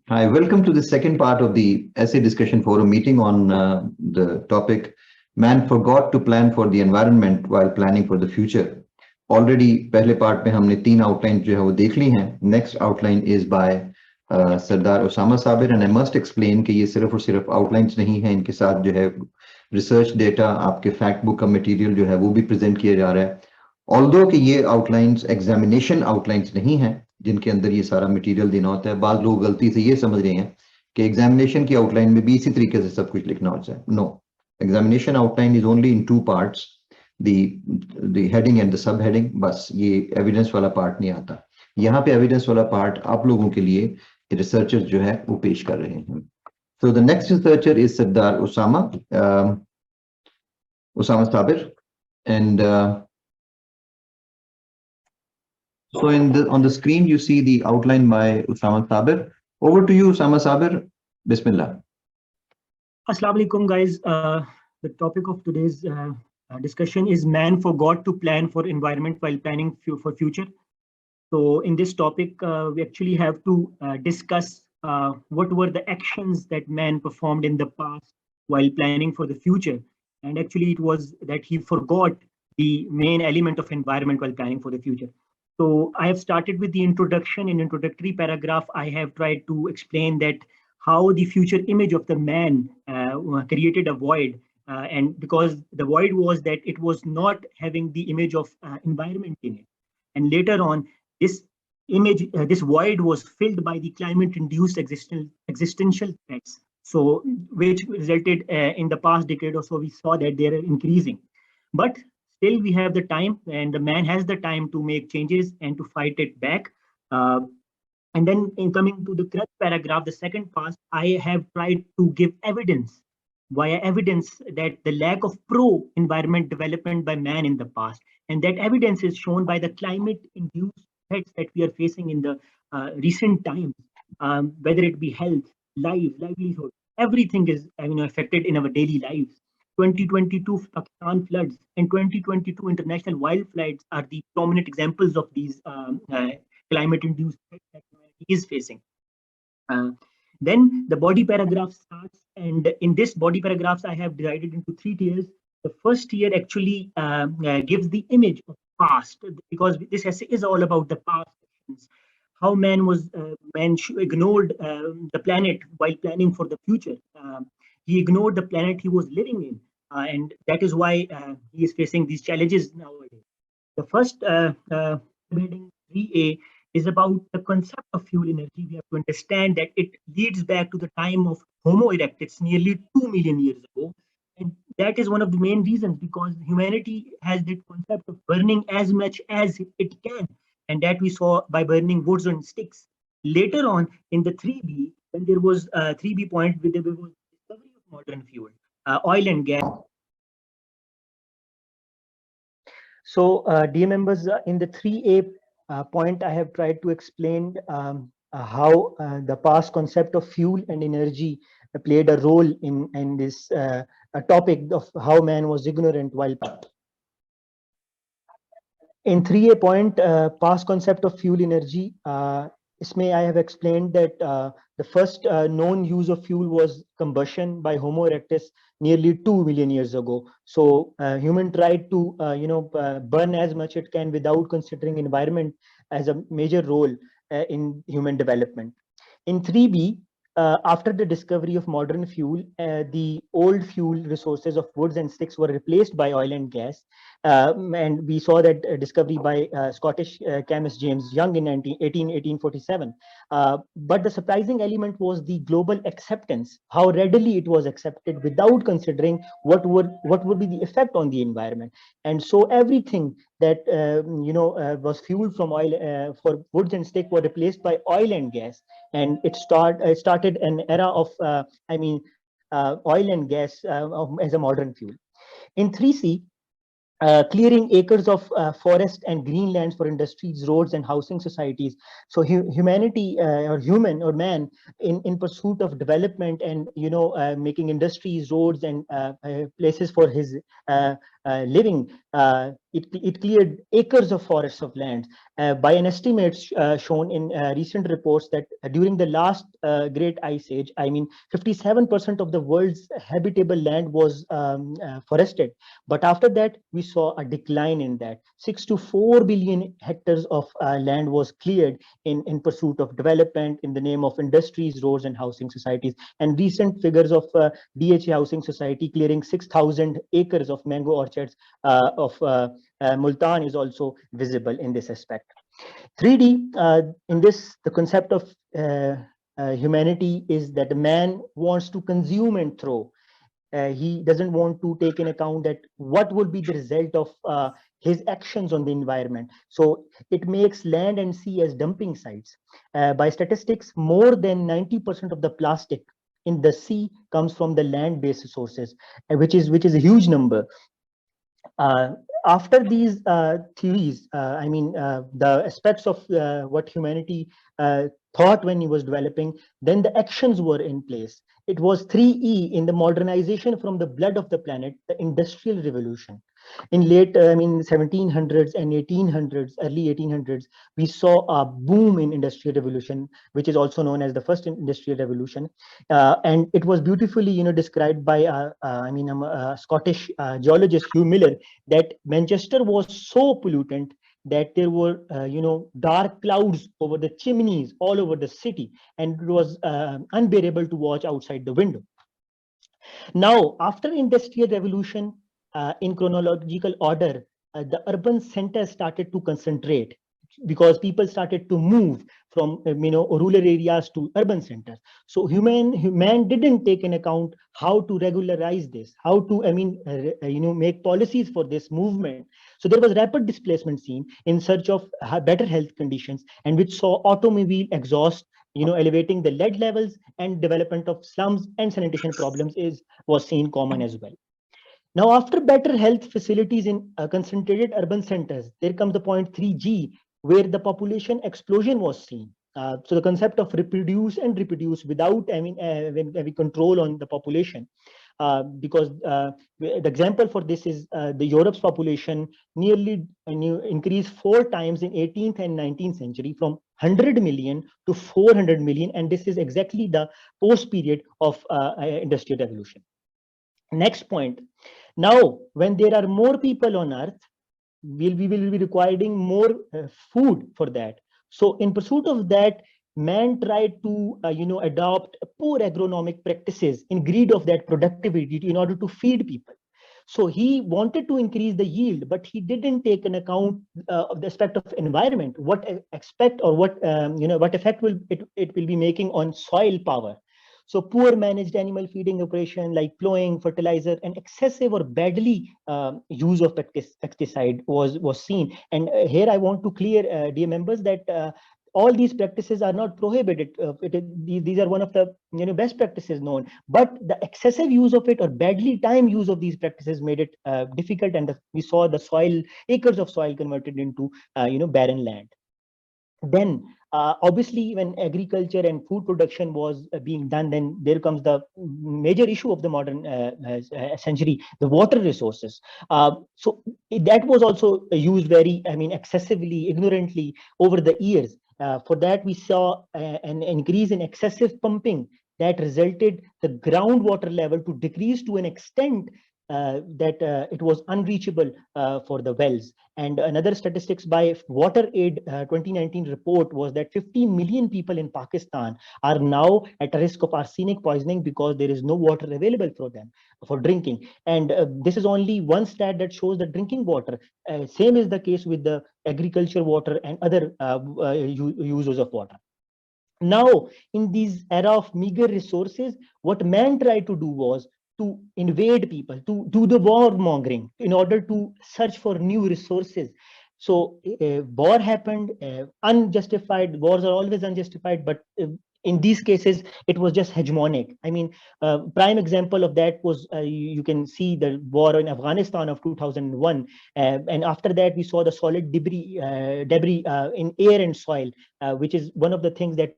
Hi, welcome to the second part of the essay discussion forum meeting on the topic Man forgot to plan for the environment while planning for the future. Already पहले part में हमने तीन outline जो है वो देख ली हैं. Next outline is by Sardar Usama Sabir and I must explain कि ये सिर्फ और सिर्फ outlines नहीं है, इनके साथ जो है research data आपके fact book का material जो है वो भी present किया जा रहा है. ऑल्दो कि ये आउटलाइंस एग्जामिनेशन आउटलाइंस नहीं है जिनके अंदर ये सारा मटेरियल देना होता है, बाद लोग गलती से ये समझ रहे हैं कि एग्जामिनेशन की आउटलाइन में भी इसी तरीके से सब कुछ लिखना होता है. No, examination outline is only in two parts, the heading and the sub heading. बस ये एविडेंस वाला पार्ट नहीं आता. यहाँ पे एविडेंस वाला पार्ट आप लोगों के लिए रिसर्चर जो है वो पेश कर रहे हैं. So the next researcher is Sardar Usama Sabir, and so on the screen you see the outline by Usama Sabir. Over to you, Usama Sabir. Bismillah. Assalamu alaikum, guys. The topic of today's discussion is man forgot to plan for environment while planning for future. So in this topic, we actually have to discuss what were the actions that man performed in the past while planning for the future. And actually it was that he forgot the main element of environment while planning for the future. So I have started with the introduction. In introductory paragraph, I have tried to explain that how the future image of the man created a void. And because the void was that it was not having the image of environment in it. And later on, this image, this void was filled by the climate-induced existential threats. So, which resulted in the past decade or so, we saw that they are increasing. But still, we have the time, and the man has the time to make changes and to fight it back. And then, in coming to the correct paragraph, the second part, I have tried to give evidence via evidence that the lack of pro-environment development by man in the past, and that evidence is shown by the climate-induced threats that we are facing in the recent times, whether it be health, life, livelihood, everything is affected in our daily lives. 2022 Pakistan floods and 2022 international wildfires are the prominent examples of these climate-induced threats that humanity is facing. Then the body paragraph starts, and in this body paragraphs, I have divided into 3 tiers. The first tier actually gives the image of past, because this essay is all about the past actions, how man ignored the planet while planning for the future. He ignored the planet he was living in, and that is why he is facing these challenges nowadays. The first heading 3A is about the concept of fuel energy. We have to understand that it leads back to the time of Homo erectus nearly 2 million years ago. And that is one of the main reasons, because humanity has the concept of burning as much as it can. And that we saw by burning woods and sticks. Later on in the 3B, when there was a 3B point with the discovery of modern fuel, oil and gas. So, dear members, in the 3A point, I have tried to explain how the past concept of fuel and energy played a role in this topic of how man was ignorant while. In 3A point, past concept of fuel energy, इसमें I have explained that the first known use of fuel was combustion by Homo erectus nearly 2 million years ago. So human tried to burn as much it can without considering environment as a major role in human development. In 3B, after the discovery of modern fuel, the old fuel resources of woods and sticks were replaced by oil and gas. And we saw that discovery by Scottish chemist James Young in 1847. But the surprising element was the global acceptance, how readily it was accepted without considering what would be the effect on the environment. And so everything that was fueled from oil for woods and stick were replaced by oil and gas, and it started an era of oil and gas as a modern fuel. In 3C, clearing acres of forest and green lands for industries, roads, and housing societies. So humanity or human or man in pursuit of development and making industries, roads, and places for his living, it cleared acres of forests of land. By an estimate shown in recent reports that during the last great ice age, I mean 57% of the world's habitable land was forested. But after that, we saw a decline in that. 6 to 4 billion hectares of land was cleared in pursuit of development in the name of industries, roads, and housing societies. And recent figures of DHA Housing Society clearing 6,000 acres of mango orchards of Multan is also visible in this aspect. 3D, in this, the concept of humanity is that man wants to consume and throw. He doesn't want to take in account that what would be the result of his actions on the environment. So it makes land and sea as dumping sites. By statistics, more than 90% of the plastic in the sea comes from the land-based sources, which is a huge number. After these theories, the aspects of what humanity thought when he was developing, then the actions were in place. It was 3E in the modernization from the blood of the planet, the Industrial Revolution. In late, 1700s and 1800s, early 1800s, we saw a boom in Industrial Revolution, which is also known as the first Industrial Revolution. And it was beautifully, described by a Scottish geologist, Hugh Miller, that Manchester was so pollutant that there were, dark clouds over the chimneys all over the city, and it was unbearable to watch outside the window. Now, after Industrial Revolution, in chronological order, the urban centers started to concentrate because people started to move from rural areas to urban centers. So human didn't take in account how to regularize this, how to make policies for this movement. So there was rapid displacement seen in search of better health conditions, and which saw automobile exhaust elevating the lead levels, and development of slums and sanitation problems was seen common as well. Now, after better health facilities in concentrated urban centers, there comes the point 3G, where the population explosion was seen. So the concept of reproduce without, when we control on the population, because the example for this is the Europe's population nearly increased 4 times in 18th and 19th century, from 100 million to 400 million, and this is exactly the post period of Industrial Revolution. Next point. Now, when there are more people on Earth, we will be requiring more food for that. So, in pursuit of that, man tried to adopt poor agronomic practices in greed of that productivity in order to feed people. So he wanted to increase the yield, but he didn't take an account of the aspect of environment, what aspect or what what effect will it will be making on soil power. So poor managed animal feeding operation like plowing, fertilizer, and excessive or badly use of pesticide was seen. And here I want to clear, dear members, that all these practices are not prohibited. These are one of the best practices known, but the excessive use of it or badly timed use of these practices made it difficult, and we saw the acres of soil converted into barren land. Then obviously, when agriculture and food production was being done, then there comes the major issue of the modern century, the water resources. So that was also used very, excessively, ignorantly over the years. For that, we saw an increase in excessive pumping that resulted the groundwater level to decrease to an extent that it was unreachable for the wells. And another statistics by Water Aid 2019 report was that 50 million people in Pakistan are now at a risk of arsenic poisoning because there is no water available for them for drinking. And this is only one stat that shows the drinking water. Same is the case with the agriculture water and other users of water. Now, in this era of meager resources, what man tried to do was to invade people, to do the warmongering in order to search for new resources. So war happened, unjustified. Wars are always unjustified, but in these cases, it was just hegemonic. Prime example of that was you can see the war in Afghanistan of 2001, and after that we saw the solid debris in air and soil, which is one of the things that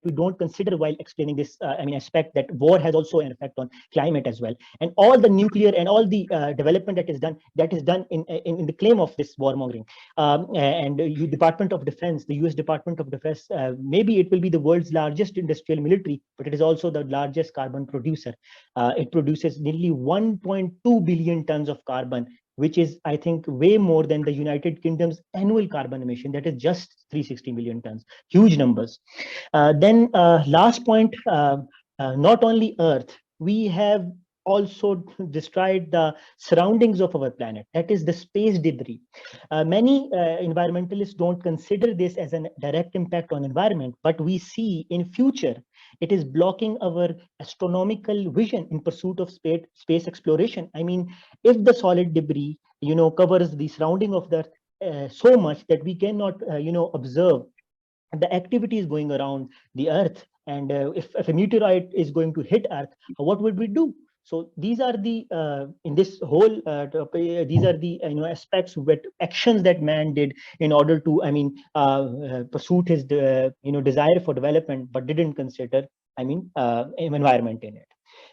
we don't consider while explaining this, aspect, that war has also an effect on climate as well. And all the nuclear and all the development that is done in the claim of this warmongering. And Department of Defense, the US Department of Defense, maybe it will be the world's largest industrial military, but it is also the largest carbon producer. It produces nearly 1.2 billion tons of carbon, which is, I think, way more than the United Kingdom's annual carbon emission. That is just 360 million tons. Huge numbers. Then last point, not only Earth, we have also destroyed the surroundings of our planet, that is the space debris. Many environmentalists don't consider this as a direct impact on environment, but we see in future it is blocking our astronomical vision in pursuit of space exploration. I mean, if the solid debris, covers the surrounding of the Earth so much that we cannot, observe the activities going around the Earth, and if a meteorite is going to hit Earth, what would we do? So these are the in this whole topic, these are the aspects, with actions that man did in order to pursue his desire for development, but didn't consider environment in it.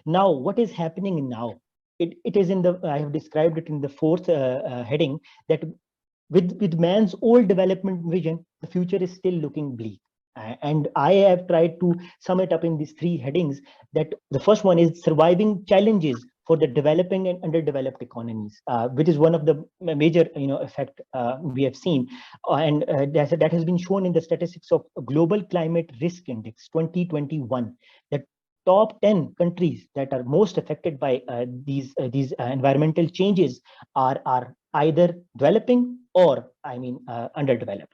Now what is happening now? It is in the, I have described it in the fourth heading, that with man's old development vision, the future is still looking bleak. And I have tried to sum it up in these three headings. That the first one is surviving challenges for the developing and underdeveloped economies, which is one of the major effect we have seen, and that has been shown in the statistics of Global Climate Risk Index 2021. That top 10 countries that are most affected by these environmental changes are either developing or underdeveloped.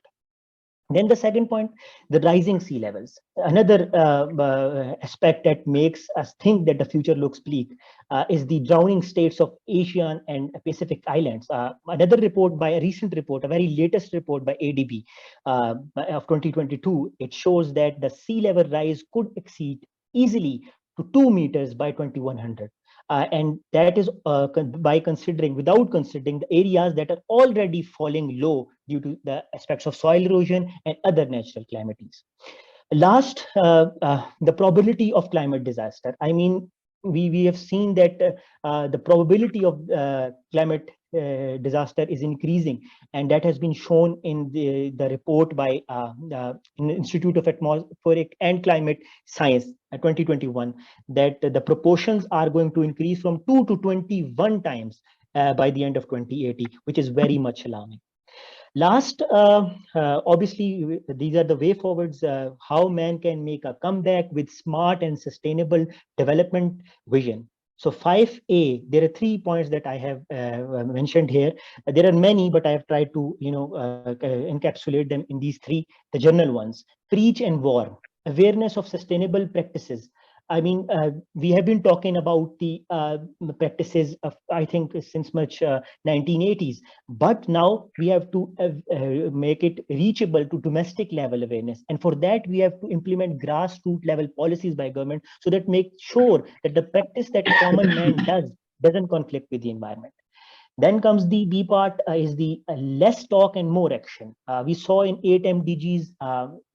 Then the second point, the rising sea levels. Another aspect that makes us think that the future looks bleak is the drowning states of Asian and Pacific islands. Another report, by a recent report, a very latest report by ADB of 2022, it shows that the sea level rise could exceed easily to 2 meters by 2100. And that is without considering the areas that are already falling low due to the aspects of soil erosion and other natural calamities. Last, the probability of climate disaster. I mean, we have seen that the probability of climate disaster is increasing, and that has been shown in the report by the Institute of Atmospheric and Climate Science 2021, that the proportions are going to increase from 2 to 21 times by the end of 2080, which is very much alarming. Last, obviously, these are the way forwards, how man can make a comeback with smart and sustainable development vision. So 5A, there are 3 points that I have mentioned here. There are many, but I have tried to encapsulate them in these 3, the general ones. Preach and warn, awareness of sustainable practices. I mean, we have been talking about the practices of, I think, since much 1980s, but now we have to make it reachable to domestic level awareness. And for that, we have to implement grassroots level policies by government, so that make sure that the practice that a common man doesn't conflict with the environment. Then comes the B part, is the less talk and more action. We saw in 8 MDGs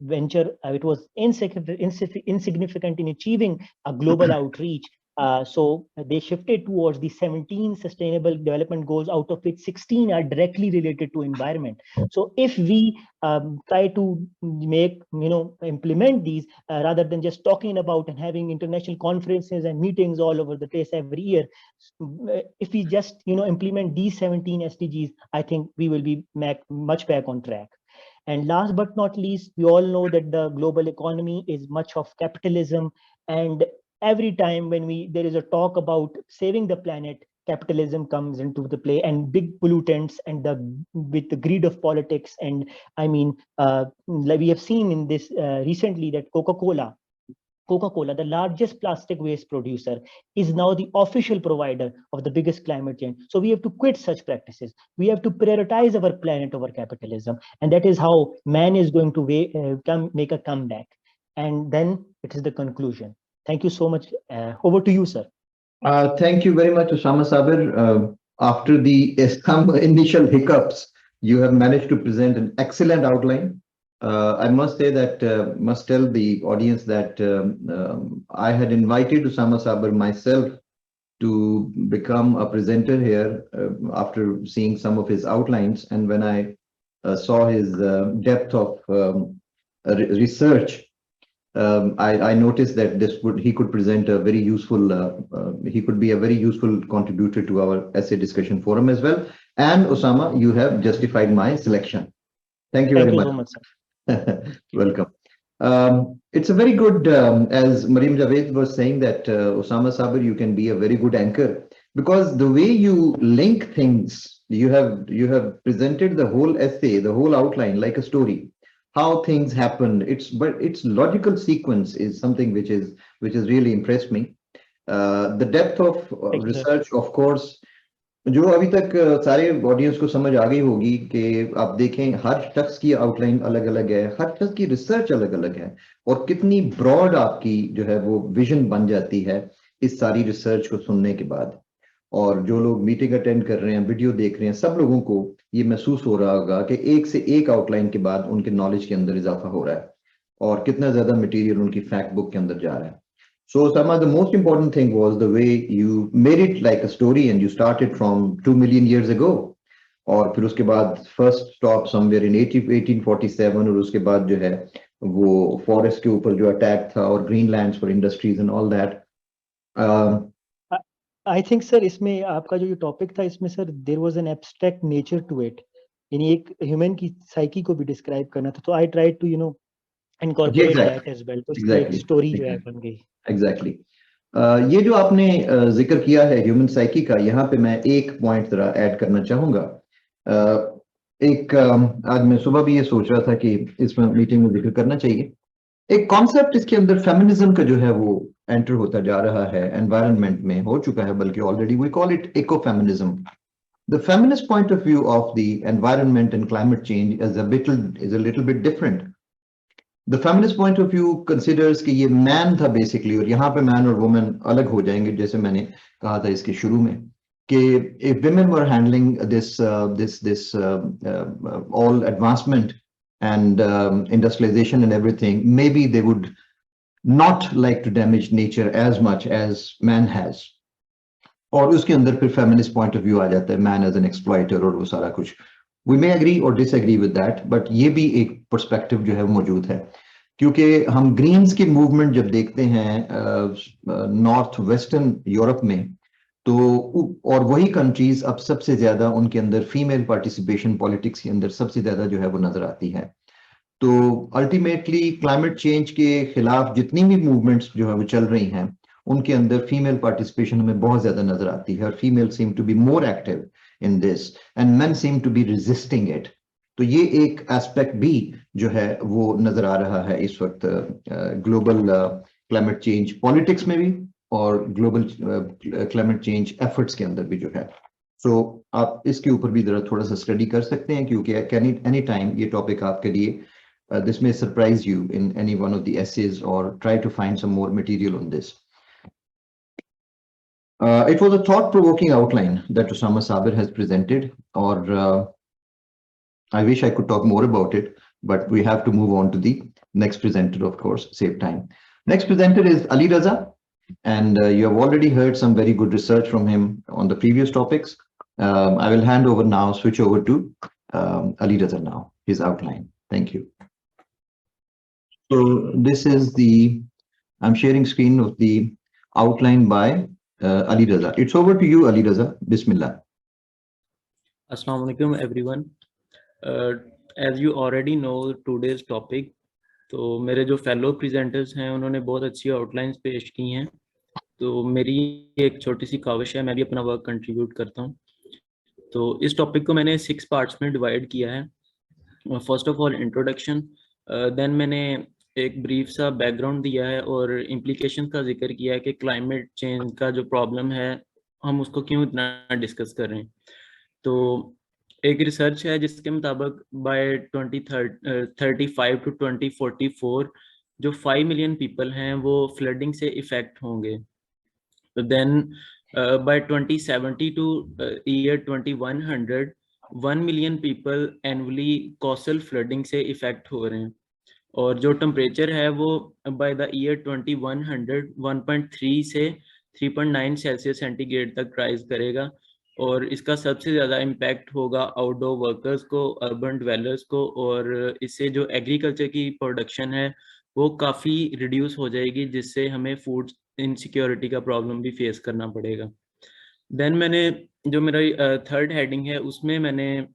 venture, it was insignificant in achieving a global outreach. So they shifted towards the 17 sustainable development goals, out of which 16 are directly related to environment. So if we try to implement these rather than just talking about and having international conferences and meetings all over the place every year, if we just implement these 17 SDGs, I think we will be much back on track. And last but not least, we all know that the global economy is much of capitalism, and every time when there is a talk about saving the planet, capitalism comes into the play, and big pollutants, and with the greed of politics. And I mean, like we have seen in this recently, that Coca-Cola, the largest plastic waste producer, is now the official provider of the biggest climate change. So we have to quit such practices. We have to prioritize our planet over capitalism, and that is how man is going to make a comeback. And then it is the conclusion. Thank you so much. Over to you, sir. Thank you very much, Osama Sabir. After some initial hiccups, you have managed to present an excellent outline. I must say that, must tell the audience that I had invited Usama Saber myself to become a presenter here after seeing some of his outlines. And when I saw his depth of research, I noticed that he could present a very useful, he could be a very useful contributor to our essay discussion forum as well. And Osama, you have justified my selection. Thank you very Thank you much. so much, sir. Welcome. It's a very good, as Mariam Javed was saying, that Osama Saber, you can be a very good anchor because the way you link things, you have presented the whole essay, the whole outline like a story, how things happen. But its logical sequence is something which has really impressed me. The depth of Thank you, sir. research, of course, जो अभी तक सारे audience को समझ आ गई होगी कि आप देखें हर शख्स की आउटलाइन अलग अलग है, हर शख्स की रिसर्च अलग अलग है और कितनी ब्रॉड आपकी जो है वो विजन बन जाती है इस सारी रिसर्च को सुनने के बाद। और जो लोग मीटिंग अटेंड कर रहे हैं, वीडियो देख रहे हैं, सब लोगों को ये महसूस हो रहा होगा कि एक से एक आउटलाइन के बाद उनके नॉलेज के अंदर इजाफा हो रहा है और कितना ज्यादा मटेरियल उनकी फैक्ट बुक के अंदर जा रहा है। So, Sama, the most important thing was the way you made it like a story and you started from 2 million years ago. और फिर उसके बाद first stop somewhere in 1847 और उसके बाद जो है वो forest के ऊपर जो attack था और greenlands for industries and all that. I think sir इसमें आपका जो ये टॉपिक था इसमें sir there was an abstract nature to it, यानी एक ह्यूमन की साइकी को भी डिस्क्राइब करना था, तो I tried to incorporate that as well, तो इसलिए एक स्टोरी जो है बन गई। एग्जैक्टली। ये जो आपने जिक्र किया है ह्यूमन साइकी का, यहाँ पे मैं एक पॉइंट जरा ऐड करना चाहूंगा। आज मैं सुबह भी ये सोच रहा था कि इसमें मीटिंग में जिक्र करना चाहिए। एक कॉन्सेप्ट इसके अंदर फेमिनिज्म का जो है वो एंटर होता जा रहा है, एनवायरनमेंट में हो चुका है बल्कि already, we call it eco feminism. The feminist point of view of the environment and climate change is a little bit different. The feminist point of view considers कि ये मैन था बेसिकली, और यहाँ पे मैन और women अलग हो जाएंगे जैसे मैंने कहा था इसके शुरू में कि if women were handling this all advancement and industrialization and everything, maybe they would not like to damage nature as much as man has. और उसके अंदर फिर फेमिनिस्ट पॉइंट ऑफ व्यू आ जाता है, मैन एज एन एक्सप्लॉइटर और वो सारा कुछ। वी मे एग्री और डिसएग्री विद दैट, बट ये भी एक पर्सपेक्टिव जो है वो मौजूद है, क्योंकि हम ग्रीन्स की मूवमेंट जब देखते हैं नॉर्थ वेस्टर्न यूरोप में, तो और वही कंट्रीज अब सबसे ज्यादा उनके अंदर फीमेल पार्टिसिपेशन पॉलिटिक्स के अंदर सबसे ज्यादा जो है वो नजर आती है। तो अल्टीमेटली क्लाइमेट चेंज के खिलाफ जितनी भी मूवमेंट्स जो है वो चल रही हैं उनके अंदर फीमेल पार्टिसिपेशन हमें बहुत ज्यादा नजर आती है, और female seem to be more active in this and men seem to be resisting it. तो ये एक एस्पेक्ट भी जो है वो नजर आ रहा है इस वक्त ग्लोबल क्लाइमेट चेंज पॉलिटिक्स में भी और ग्लोबल क्लाइमेट चेंज एफर्ट्स के अंदर भी जो है। सो आप इसके ऊपर भी जरा थोड़ा सा स्टडी कर सकते हैं, क्योंकि एनी टाइम ये टॉपिक आपके लिए this may surprise you in any one of the essays, or try to find some more material on this. It was a thought-provoking outline that Osama Saber has presented, or I wish I could talk more about it, but we have to move on to the next presenter, of course, save time. Next presenter is Ali Raza, and you have already heard some very good research from him on the previous topics. I will hand over now, switch over to Ali Raza now, his outline. Thank you. So this is I'm sharing screen of the outline by Ali Raza. It's over to you, Ali Raza. Bismillah. Assalamu alaikum everyone. As you already know today's topic, तो मेरे जो fellow presenters हैं उन्होंने बहुत अच्छी outlines पेश की हैं, तो मेरी एक छोटी सी काविश है, मैं भी अपना वर्क कंट्रीब्यूट करता हूँ। तो इस टॉपिक को मैंने 6 पार्ट्स में डिवाइड किया है। First of all introduction, then मैंने एक ब्रीफ सा बैकग्राउंड दिया है और इम्प्लीकेशन का जिक्र किया है कि क्लाइमेट चेंज का जो प्रॉब्लम है हम उसको क्यों इतना डिस्कस कर रहे हैं। तो एक रिसर्च है जिसके मुताबिक बाय 2035 टू 2044 जो 5 मिलियन पीपल हैं वो फ्लडिंग से इफेक्ट होंगे। तो then by 2070 to year 2100 1 million people annually coastal flooding से इफेक्ट हो रहे हैं। और जो टेम्परेचर है वो बाय द ईयर 2100 1.3 से 3.9 सेल्सियस सेंटीग्रेड तक राइज करेगा। और इसका सबसे ज़्यादा इम्पैक्ट होगा आउटडोर वर्कर्स को, अर्बन डिवेलपर्स को, और इससे जो एग्रीकल्चर की प्रोडक्शन है वो काफ़ी रिड्यूस हो जाएगी, जिससे हमें फूड इनसिक्योरिटी का प्रॉब्लम भी फेस करना पड़ेगा। देन मैंने जो मेरा थर्ड हेडिंग है उसमें मैंने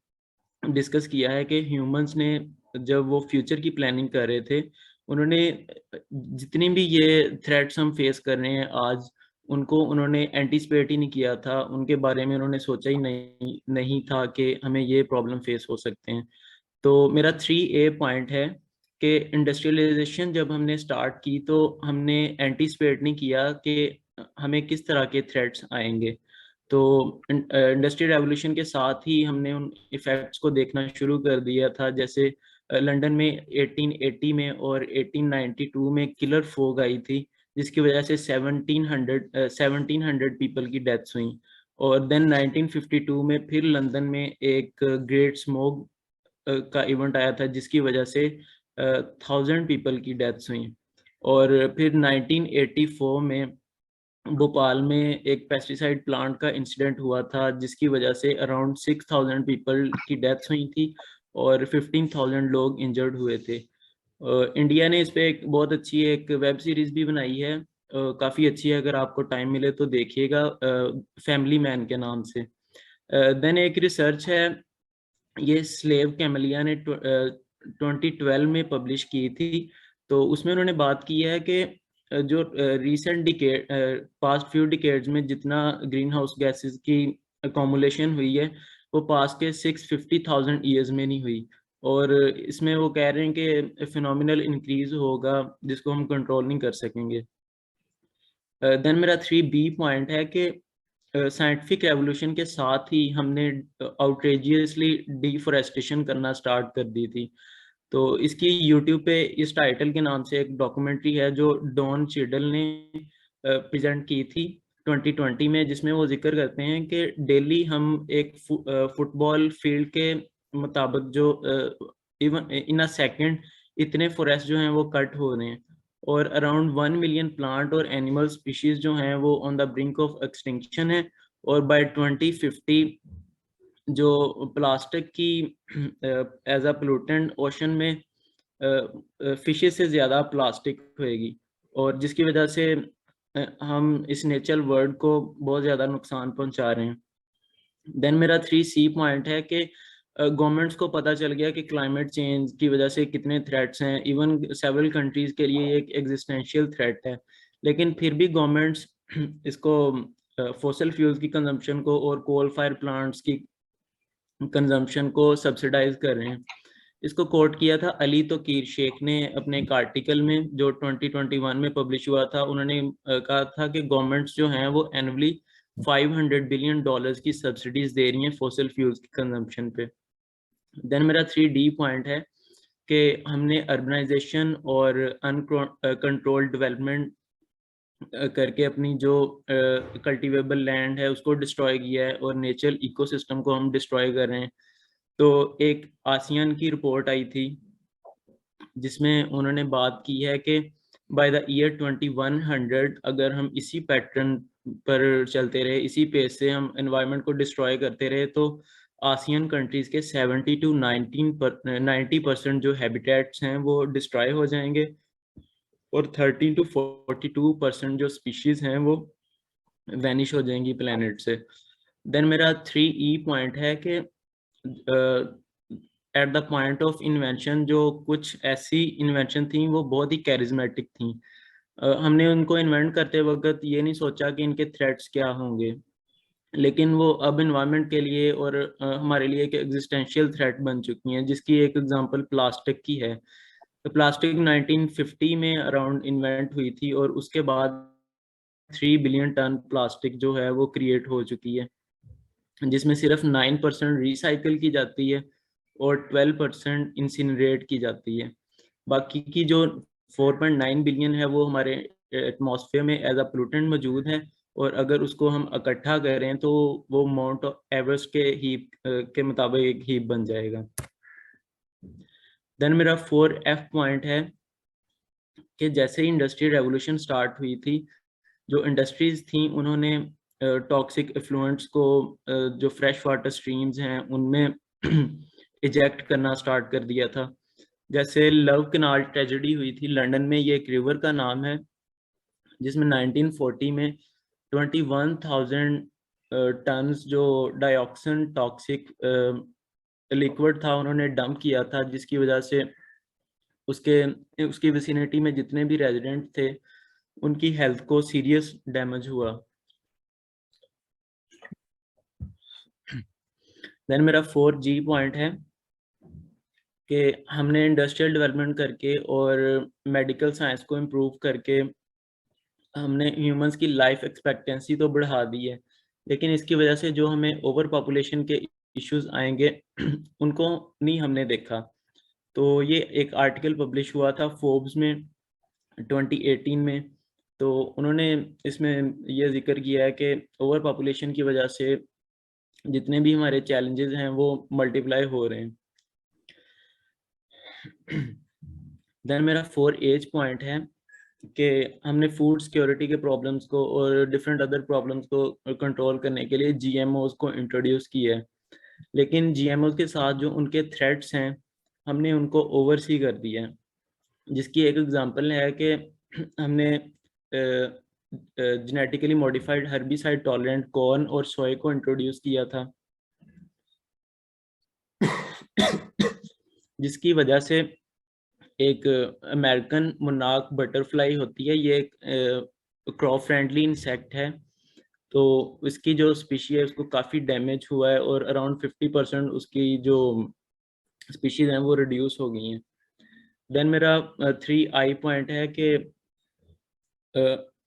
डिस्कस किया है कि ह्यूमंस ने जब वो फ्यूचर की प्लानिंग कर रहे थे, उन्होंने जितनी भी ये थ्रेट्स हम फेस कर रहे हैं आज, उनको उन्होंने एंटीसिपेट ही नहीं किया था, उनके बारे में उन्होंने सोचा ही नहीं था कि हमें ये प्रॉब्लम फेस हो सकते हैं। तो मेरा 3A पॉइंट है कि इंडस्ट्रियलाइजेशन जब हमने स्टार्ट की तो हमने एंटीसिपेट नहीं किया कि हमें किस तरह के थ्रेट्स आएंगे। तो इंडस्ट्रियल रेवोल्यूशन के साथ ही हमने उन इफेक्ट्स को देखना शुरू कर दिया था। जैसे लंदन में 1880 में और 1892 में किलर फोग आई थी, जिसकी वजह से 1700 पीपल की डेथ्स हुई। और देन 1952 में फिर लंदन में एक ग्रेट स्मोक का इवेंट आया था, जिसकी वजह से 1000 पीपल की डेथ्स हुई। और फिर 1984 में भोपाल में एक पेस्टिसाइड प्लांट का इंसिडेंट हुआ था, जिसकी वजह से अराउंड 6000 पीपल की डेथ्स हुई थी और 15,000 लोग इंजर्ड हुए थे। इंडिया ने इस पे एक बहुत अच्छी एक वेब सीरीज भी बनाई है, काफ़ी अच्छी है, अगर आपको टाइम मिले तो देखिएगा, फैमिली मैन के नाम से। देन एक रिसर्च है, ये स्लेव कैमलिया ने 2012 में पब्लिश की थी। तो उसमें उन्होंने बात की है कि जो recent decade past few decades में जितना ग्रीन हाउस गैसेस की अकोमुलेशन हुई है, वो पास के 650,000 ईयर्स में नहीं हुई। और इसमें वो कह रहे हैं कि फिनोमिनल इंक्रीज होगा, जिसको हम कंट्रोल नहीं कर सकेंगे। देन मेरा 3B पॉइंट है कि साइंटिफिक रेवोल्यूशन के साथ ही हमने आउटरेजियसली डिफोरेस्टेशन करना स्टार्ट कर दी थी। तो इसकी यूट्यूब पे इस टाइटल के नाम से एक डॉक्यूमेंट्री है जो डॉन चिडल ने प्रेजेंट की थी 2020 में, जिसमें वो जिक्र करते हैं कि डेली हम एक फुटबॉल फील्ड के मुताबिक जो इवन इन अ सेकेंड इतने फॉरेस्ट जो हैं वो कट हो रहे हैं, और अराउंड 1 मिलियन प्लांट और एनिमल स्पीशीज जो हैं वो on the brink of extinction है। और बाय 2050 जो प्लास्टिक की एज अ पोल्यूटेंट ओशन में फिशेस से ज़्यादा प्लास्टिक होएगी, और जिसकी वजह से हम इस नेचुरल वर्ल्ड को बहुत ज़्यादा नुकसान पहुंचा रहे हैं। देन मेरा 3C पॉइंट है कि गवर्नमेंट्स को पता चल गया कि क्लाइमेट चेंज की वजह से कितने थ्रेट्स हैं, इवन सेवरल कंट्रीज के लिए एक एग्जिस्टेंशियल थ्रेट है, लेकिन फिर भी गवर्नमेंट्स इसको फॉसिल फ्यूल्स की कंजम्पशन को और कोल फायर प्लांट्स की कंजम्पशन को सब्सिडाइज कर रहे हैं। इसको कोट किया था अली तोकीर शेख ने अपने एक आर्टिकल में जो 2021 में पब्लिश हुआ था। उन्होंने कहा था कि गवर्नमेंट्स जो हैं वो एनुअली $500 बिलियन की सब्सिडीज दे रही हैं फॉसिल फ्यूल्स की कंजम्पशन पे। देन मेरा 3D पॉइंट है कि हमने अर्बनाइजेशन और अनकंट्रोल्ड डेवलपमेंट करके अपनी जो कल्टीवेबल लैंड है उसको डिस्ट्रॉय किया है, और नेचुरल इकोसिस्टम को हम डिस्ट्रॉय कर रहे हैं। तो एक आसियान की रिपोर्ट आई थी जिसमें उन्होंने बात की है कि बाय द ईयर 2100 अगर हम इसी पैटर्न पर चलते रहे, इसी पेस से हम एनवायरनमेंट को डिस्ट्रॉय करते रहे, तो आसियन कंट्रीज के 70 to 90% जो हैबिटेट्स हैं वो डिस्ट्रॉय हो जाएंगे, और 30 to 42% जो स्पीशीज हैं वो वैनिश हो जाएंगी प्लेनेट से। देन मेरा 3E पॉइंट है कि at the point of invention जो कुछ ऐसी इन्वेंशन थी वो बहुत ही कैरिज्मेटिक थी। हमने उनको इन्वेंट करते वक्त ये नहीं सोचा कि इनके थ्रेट्स क्या होंगे, लेकिन वो अब इन्वायरमेंट के लिए और हमारे लिए एक एग्जिस्टेंशियल थ्रेट बन चुकी हैं, जिसकी एक एग्जांपल प्लास्टिक की है। तो प्लास्टिक 1950 में अराउंड इन्वेंट हुई थी, और उसके बाद 3 बिलियन टन प्लास्टिक जो है वो क्रिएट हो चुकी है, जिसमें सिर्फ 9% रिसाइकिल की जाती है और 12% इंसिनरेट की जाती है। बाकी की जो 4.9 बिलियन है वो हमारे एटमॉस्फेयर में एज अ पोल्यूटेंट मौजूद है, और अगर उसको हम इकट्ठा करें तो वो माउंट एवरेस्ट के हीप के मुताबिक एक हीप बन जाएगा। देन मेरा 4F पॉइंट है कि जैसे ही इंडस्ट्रियल रेवोल्यूशन स्टार्ट हुई थी, जो इंडस्ट्रीज थी उन्होंने टॉक्सिक इफ्लुएंट्स को जो फ्रेश वाटर स्ट्रीम्स हैं उनमें इजेक्ट करना स्टार्ट कर दिया था। जैसे लव कैनाल ट्रेजेडी हुई थी लंदन में, ये एक रिवर का नाम है, जिसमें 1940 में 21,000 टन्स जो डाइऑक्सिन टॉक्सिक लिक्विड था उन्होंने डंप किया था, जिसकी वजह से उसकी विसिनिटी में जितने भी रेजिडेंट थे उनकी हेल्थ को सीरियस डैमेज हुआ। देन मेरा 4G पॉइंट है कि हमने इंडस्ट्रियल डेवलपमेंट करके और मेडिकल साइंस को इम्प्रूव करके हमने ह्यूमंस की लाइफ एक्सपेक्टेंसी तो बढ़ा दी है, लेकिन इसकी वजह से जो हमें ओवर पॉपुलेशन के इश्यूज आएंगे उनको नहीं हमने देखा। तो ये एक आर्टिकल पब्लिश हुआ था फोर्ब्स में 2018 में, तो उन्होंने इसमें ये जिक्र किया है कि ओवर पॉपुलेशन की वजह से जितने भी हमारे चैलेंजेस हैं वो मल्टीप्लाई हो रहे हैं। देन मेरा 4H पॉइंट है कि हमने फूड सिक्योरिटी के प्रॉब्लम्स को और डिफरेंट अदर प्रॉब्लम्स को कंट्रोल करने के लिए GMOs को इंट्रोड्यूस किया है, लेकिन GMOs के साथ जो उनके थ्रेट्स हैं हमने उनको ओवरसी कर दिया है। जिसकी एक एग्जांपल है कि हमने genetically modified herbicide tolerant corn और सोया को इंट्रोड्यूस किया था, जिसकी वजह से एक अमेरिकन मोनार्क बटरफ्लाई होती है, ये एक क्रॉप फ्रेंडली इंसेक्ट है, तो इसकी जो स्पीशी है उसको काफ़ी डैमेज हुआ है और अराउंड 50% उसकी जो स्पीशीज हैं वो रिड्यूस हो गई हैं। देन मेरा 3I पॉइंट है कि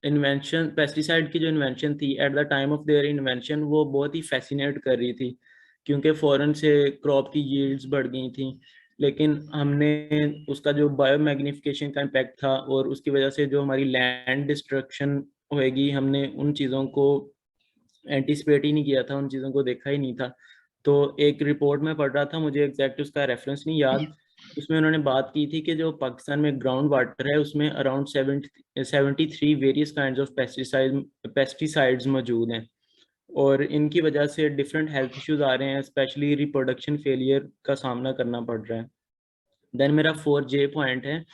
इन्वेंशन, पेस्टिसाइड की जो इन्वेंशन थी at the time of their invention वो बहुत ही फैसिनेट कर रही थी, क्योंकि फ़ौरन से क्रॉप की यील्ड्स बढ़ गई थी, लेकिन हमने उसका जो बायो मैग्निफिकेशन का इम्पैक्ट था और उसकी वजह से जो हमारी लैंड डिस्ट्रक्शन होएगी, हमने उन चीज़ों को एंटिसिपेट ही नहीं किया था, उन चीज़ों को देखा ही नहीं था। तो एक रिपोर्ट में पढ़ रहा था, मुझे एग्जैक्ट उसका रेफरेंस नहीं याद, उसमें उन्होंने बात की थी कि जो पाकिस्तान में ग्राउंड वाटर है उसमें around 73 various kinds of pesticides मौजूद हैं, और इनकी वजह से डिफरेंट हेल्थ इश्यूज आ रहे हैं, स्पेशली रिप्रोडक्शन फेलियर का सामना करना पड़ रहा है। देन मेरा 4J पॉइंट है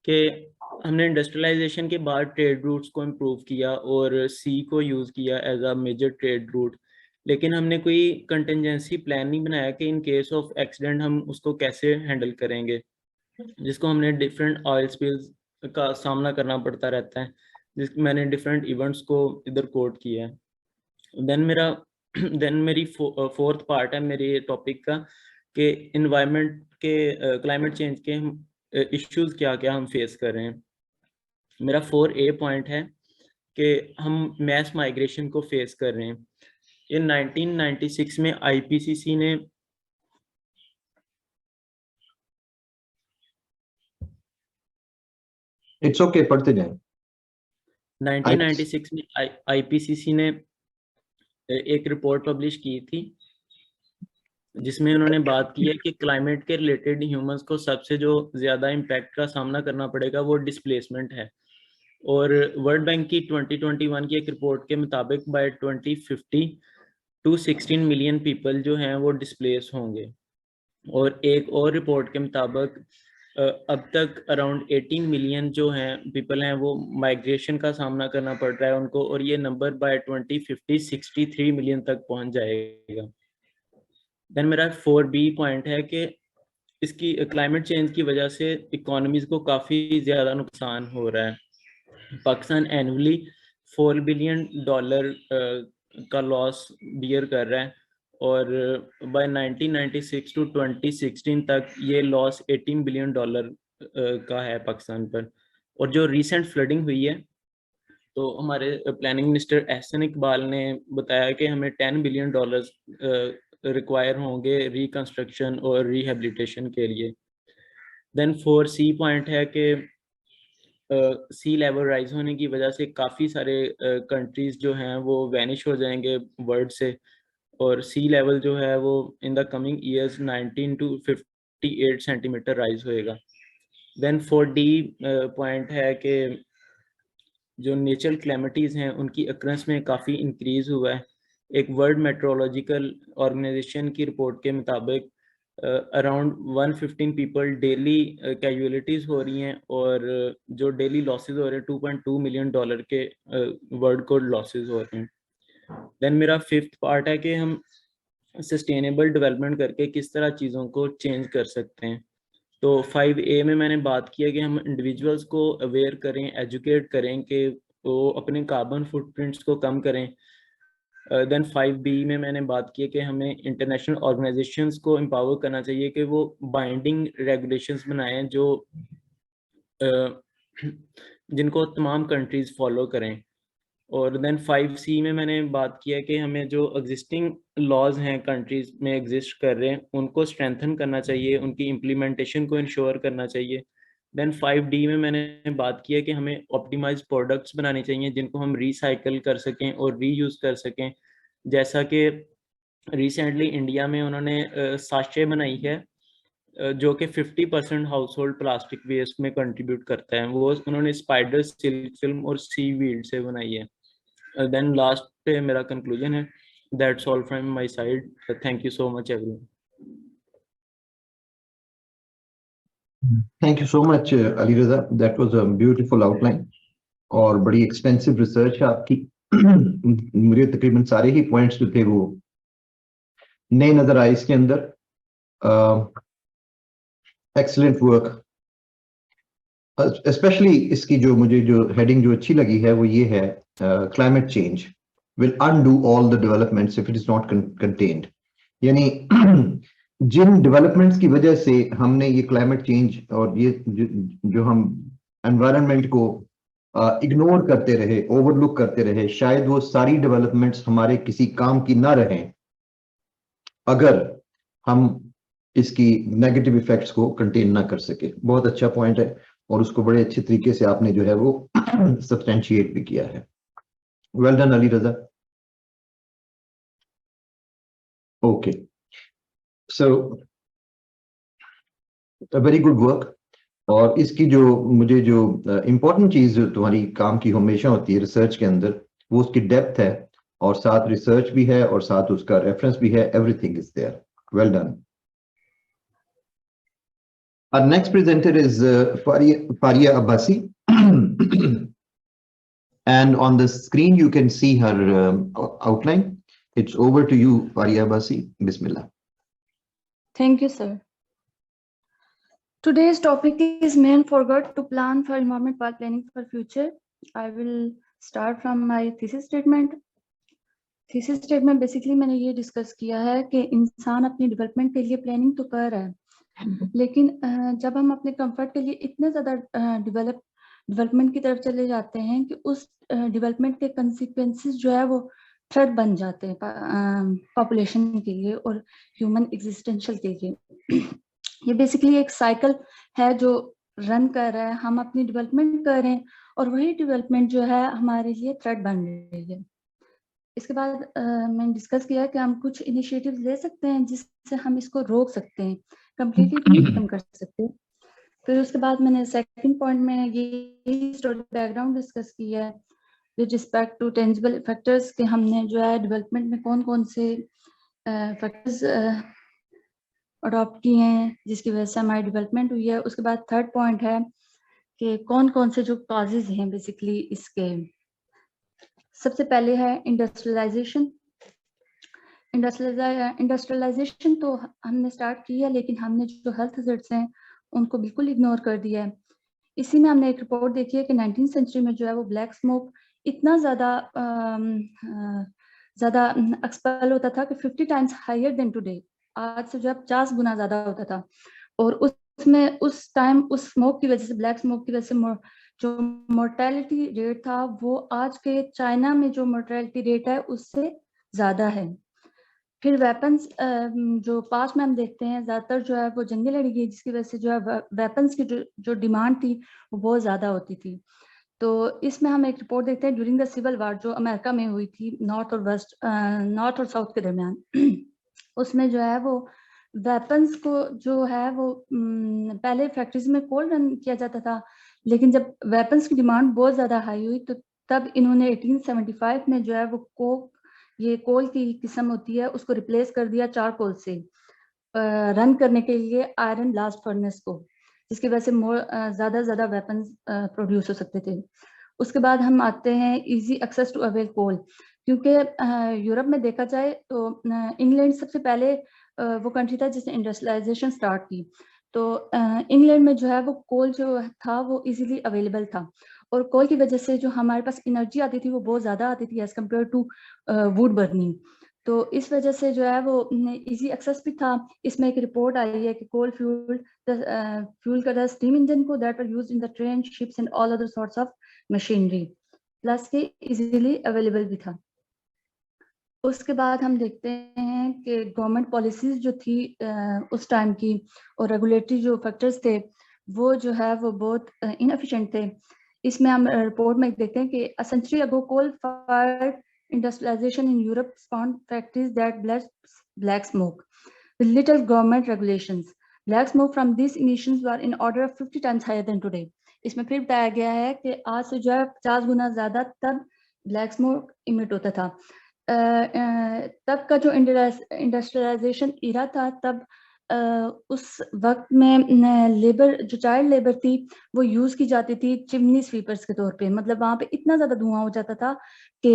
कि हमने इंडस्ट्रियलाइजेशन के बाद ट्रेड रूट्स को इम्प्रूव किया और सी को यूज़ किया as a major trade route, लेकिन हमने कोई कंटिजेंसी प्लान नहीं बनाया कि इन केस ऑफ एक्सीडेंट हम उसको कैसे हैंडल करेंगे, जिसको हमने डिफरेंट ऑयल स्पिल्स का सामना करना पड़ता रहता है, जिस मैंने डिफरेंट इवेंट्स को इधर कोट किया है। देन मेरी फोर्थ पार्ट है मेरे टॉपिक का कि इन्वायरमेंट के क्लाइमेट चेंज के इश्यूज क्या क्या हम फेस कर रहे हैं। मेरा 4A पॉइंट है कि हम मैस माइग्रेशन को फेस कर रहे हैं। ये 1996 में IPCC ने इट्स ओके, पढ़ते जाएं। 1996 में IPCC ने एक रिपोर्ट पब्लिश की थी, जिसमें उन्होंने बात की है कि क्लाइमेट के रिलेटेड ह्यूमंस को सबसे जो ज़्यादा इम्पैक्ट का सामना करना पड़ेगा वो डिस्प्लेसमेंट है, और वर्ल्ड बैंक की 2021 की एक रिपोर्ट के मुताबिक बाय 2050 टू 16 मिलियन पीपल जो हैं वो डिस्प्लेस होंगे, और एक और रिपोर्ट के मुताबिक अब तक अराउंड 18 मिलियन जो हैं पीपल हैं वो माइग्रेशन का सामना करना पड़ रहा है उनको, और ये नंबर बाय 2050 63 मिलियन तक पहुंच जाएगा। देन मेरा 4B पॉइंट है कि इसकी क्लाइमेट चेंज की वजह से इकोनॉमीज को काफ़ी ज़्यादा नुकसान हो रहा है। पाकिस्तान एनुअली $4 बिलियन का लॉस बियर कर रहा है, और बाय 1996 टू 2016 तक ये लॉस $18 बिलियन का है पाकिस्तान पर। और जो रिसेंट फ्लडिंग हुई है, तो हमारे प्लानिंग मिनिस्टर एहसन इकबाल ने बताया कि हमें $10 बिलियन रिक्वायर होंगे रिकंस्ट्रक्शन और रिहेबिलिटेशन के लिए। देन 4C पॉइंट है कि सी लेवल राइज होने की वजह से काफ़ी सारे कंट्रीज जो हैं वो वैनिश हो जाएंगे वर्ल्ड से, और सी लेवल जो है वो in the coming years 19 to 58 centimetre rise होएगा। देन 4D पॉइंट है कि जो नेचुरल क्लैमिटीज़ हैं उनकी अक्रंस में काफ़ी इंक्रीज़ हुआ है। एक वर्ल्ड मेट्रोलॉजिकल ऑर्गेनाइजेशन की रिपोर्ट के मुताबिक अराउंड 115 पीपल डेली कैजुअलिटीज़ हो रही हैं, और जो डेली लॉसेस हो रहे हैं $2.2 मिलियन के वर्ल्ड को लॉसेस हो रहे हैं। देन मेरा 5th पार्ट है कि हम सस्टेनेबल डेवलपमेंट करके किस तरह चीज़ों को चेंज कर सकते हैं। तो 5A में मैंने बात किया कि हम इंडिविजुअल्स को अवेयर करें, एजुकेट करें कि वो अपने कार्बन फुटप्रिंट्स को कम करें। देन 5B में मैंने बात की कि हमें इंटरनेशनल ऑर्गेनाइजेशंस को एम्पावर करना चाहिए कि वो बाइंडिंग रेगुलेशंस बनाएं जो जिनको तमाम कंट्रीज़ फॉलो करें। और देन 5C में मैंने बात किया कि हमें जो एग्जिस्टिंग लॉज हैं कंट्रीज़ में एग्जिस्ट कर रहे हैं उनको स्ट्रेंथन करना चाहिए, उनकी इम्प्लीमेंटेशन को इंश्योर करना चाहिए। देन 5D में मैंने बात किया कि हमें ऑप्टिमाइज प्रोडक्ट्स बनाने चाहिए जिनको हम रिसाइकल कर सकें और रीयूज़ कर सकें। जैसा कि रिसेंटली इंडिया में उन्होंने साशे बनाई है जो कि 50% हाउस होल्ड प्लास्टिक वेस्ट में कंट्रीब्यूट करता है। वो उन्होंने स्पाइडर सिल्क फिल्म और सीवीड से बनाई है। Then last पे मेरा conclusion है, that's all from my side. Thank you so much everyone. Thank you so much, Ali Raza. That was a beautiful outline और बड़ी एक्सपेंसिव रिसर्च है आपकी। मुझे तकरीबन सारे ही पॉइंट्स जो थे वो नए नजर आए इसके अंदर। Excellent work. स्पेशली इसकी जो मुझे जो हेडिंग जो अच्छी लगी है वो ये है, climate change will undo all the developments if it is not contained. यानी जिन डेवलपमेंट्स की वजह से हमने ये क्लाइमेट चेंज और ये जो हम एनवायरनमेंट को इग्नोर करते रहे, ओवरलुक करते रहे, शायद वो सारी डेवलपमेंट्स हमारे किसी काम की ना रहें अगर हम इसकी नेगेटिव इफेक्ट्स को कंटेन ना कर सके। बहुत अच्छा पॉइंट है और उसको बड़े अच्छे तरीके से आपने जो है वो सब्सटेंशिएट भी किया है। Well done Ali Raza. Okay, so very good work. और इसकी जो मुझे जो इम्पोर्टेंट चीज जो तुम्हारी काम की हमेशा होती है रिसर्च के अंदर, वो उसकी डेप्थ है और साथ रिसर्च भी है और साथ उसका रेफरेंस भी है। Everything is there. Well done. Our next presenter is Faria Abbasi. And on the screen, you can see her outline. It's over to you, Faria Abbasi. Bismillah. Thank you, sir. Today's topic is men forgot to plan for environment while planning for future. I will start from my thesis statement. Thesis statement basically मैंने ये discuss किया है कि इंसान अपनी development के लिए planning तो कर रहा है, लेकिन जब हम अपने कंफर्ट के लिए इतने ज़्यादा डेवलपमेंट की तरफ चले जाते हैं कि उस डेवलपमेंट के कंसिक्वेंसेस जो है वो थ्रेट बन जाते हैं पॉपुलेशन के लिए और ह्यूमन एग्जिस्टेंशियल के लिए। ये बेसिकली एक साइकिल है जो रन कर रहा है। हम अपनी डेवलपमेंट कर रहे हैं और वही डेवलपमेंट जो है हमारे लिए थ्रेट बन रही है। इसके बाद मैंने डिस्कस किया कि हम कुछ इनिशिएटिव ले सकते हैं जिससे हम इसको रोक सकते हैं, कंप्लीटली तो नहीं खत्म कर सकते। फिर उसके बाद मैंने सेकंड पॉइंट में ये स्टोरी बैकग्राउंड डिस्कस किया है with respect to tangible factors कि हमने जो है डेवलपमेंट में कौन कौन से फैक्टर्स अडॉप्ट किए हैं जिसकी वजह से हमारी डेवलपमेंट हुई है। उसके बाद थर्ड पॉइंट है कि कौन कौन से जो कॉजेज हैं बेसिकली इसके। सबसे पहले है इंडस्ट्रियलाइजेशन। इंडस्ट्रियलाइजेशन तो हमने स्टार्ट किया, लेकिन हमने जो हेल्थ हज़ार्ड्स हैं उनको बिल्कुल इग्नोर कर दिया है। इसी में हमने एक रिपोर्ट देखी है कि 19th सेंचुरी में जो है वो ब्लैक स्मोक इतना ज़्यादा एक्सपेल होता था कि 50 टाइम्स हायर देन टुडे। आज से जो है 50 गुना ज़्यादा होता था। और उसमें उस टाइम उस स्मोक की वजह से, ब्लैक स्मोक की वजह से जो मोर्टेलिटी रेट था वो आज के चाइना में जो मोर्टेलिटी रेट है उससे ज़्यादा है। फिर वेपन्स जो पास्ट में हम देखते हैं ज़्यादातर जो है वो जंगें लड़ी गई जिसकी वजह से जो है वेपन्स की जो डिमांड थी वो बहुत ज़्यादा होती थी। तो इसमें हम एक रिपोर्ट देखते हैं ड्यूरिंग द सिविल वार जो अमेरिका में हुई थी नॉर्थ और साउथ के दरमियान। उसमें जो है वो वेपन्स को जो है वो पहले फैक्ट्रीज में कोल रन किया जाता था, लेकिन जब वेपन्स की डिमांड बहुत ज़्यादा हाई हुई तो तब इन्होंने 1875 में जो है वो कोक, ये कोल की किस्म होती है, उसको रिप्लेस कर दिया चारकोल से रन करने के लिए आयरन ब्लास्ट फर्नेस को, जिसकी वजह से ज़्यादा ज़्यादा वेपन्स प्रोड्यूस हो सकते थे। उसके बाद हम आते हैं इजी एक्सेस टू अवेल कोल, क्योंकि यूरोप में देखा जाए तो इंग्लैंड सबसे पहले वो कंट्री था जिसने इंडस्ट्रियलाइजेशन स्टार्ट की। तो इंग्लैंड में जो है वो कोल जो था वो इजीली अवेलेबल था, और कोल की वजह से जो हमारे पास एनर्जी आती थी वो बहुत ज़्यादा आती थी as compare to wood burning. तो इस वजह से जो है वो इजी एक्सेस भी था। इसमें एक रिपोर्ट आई है कि कोल फ्यूल का स्टीम इंजन को that were used in the train, ships and all other sorts of machinery, plus के इजीली अवेलेबल भी था। उसके बाद हम देखते हैं कि गवर्नमेंट पॉलिसीज जो थी उस टाइम की, और रेगुलेटरी जो फैक्टर्स थे वो जो है वो बहुत इनएफिशिएंट थे। इसमें हम रिपोर्ट में देखते हैं कि a century ago coal fired industrialization in Europe spawned factories that blast black smoke with little government regulations. Black smoke from these emissions were in order of 50 times higher than today. इसमें फिर बताया गया है कि आज से जो है 50 गुना ज्यादा तब ब्लैक स्मोक इमिट होता था। तब का जो इंडस्ट्रियलाइजेशन इरा था, तब उस वक्त में लेबर, जो चाइल्ड लेबर थी वो यूज की जाती थी चिमनी स्वीपर्स के तौर पे। मतलब वहां पे इतना ज्यादा धुआं हो जाता था कि